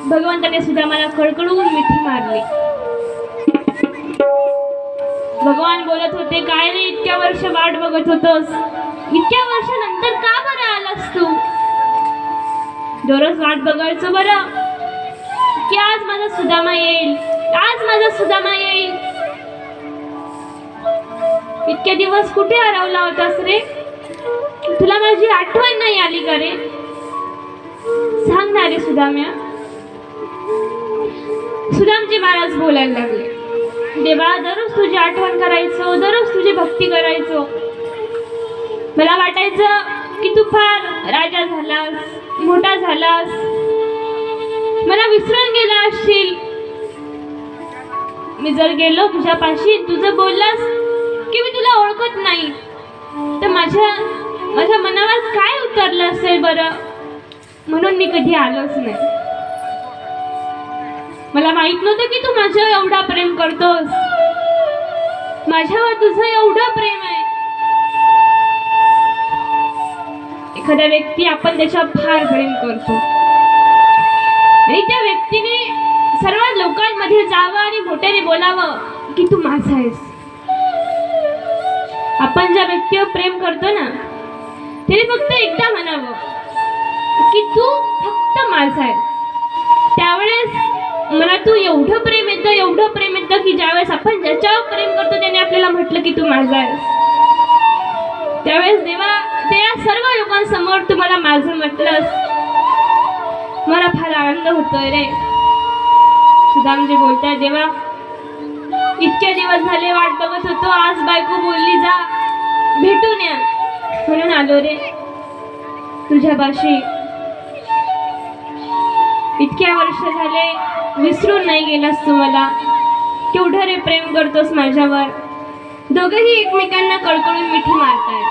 भगवंताने सुद्धा मला कळकळून मिठी मारली. भगवान बोलत होते, काय रे इतक्या वर्ष वाट बघत होतोस, इतक्या वर्षानंतर का बरं आलास तू? दररोज वाट बघायचं बरं की आज माझा सुदामा येईल, आज माझा सुदामा येईल. इतके दिवस कुठे हरवला होतास रे? तुला माझी आठवण नाही आली का रे? सांग ना रे सुदाम्या. सुदामजी महाराज बोलायला लागले, देवा दररोज तुझी आठवण करायचो, दररोज तुझी भक्ती करायचो. मला वाटायचं की तू फार राजा झालास, मोठा झालास, मला विसरून गेला असशील. मी जर गेलो तुझ्यापाशी, तुझं बोललास की मी तुला ओळखत नाही, तर माझ्या मनावर काय उतरलं असेल बरं? म्हणून मी कधी आलोच नाही. मला माहित नव्हतं की तू माझ्यावर एवढा प्रेम करतोस, माझ्यावर तुझं एवढं प्रेम आहे. एखाद्या व्यक्ती आपण त्याच्यावर फार प्रेम करतो आणि त्या व्यक्तीने सर्व लोकांमध्ये जावं आणि मोठ्याने बोलावं की तू माझा आहेस. आपण ज्या व्यक्तीवर प्रेम करतो ना, त्याने फक्त एकदा म्हणावं की तू फक्त माझा आहेस. त्यावेळेस मला तू एवढं प्रेम येतं की ज्यावेळेस आपण ज्याच्यावर प्रेम करतो त्याने आपल्याला म्हटलं की तू माझा आहेस, त्यावेळेस देवा त्या सर्व लोकांसमोर तू मला माझं म्हटलंस, मला फार आनंद होतोय रे. सुदामजी बोलताय, देवा इतके दिवस झाले वाट बघत होतो, आज बायको बोलली जा भेटून या, म्हणून आलो रे तुझ्यापाशी. इतक्या वर्ष झाले विसरून नाही गेलास तू मला, केवढं रे प्रेम करतोस माझ्यावर. दोघंही एकमेकांना कळकळून मिठी मारतायत.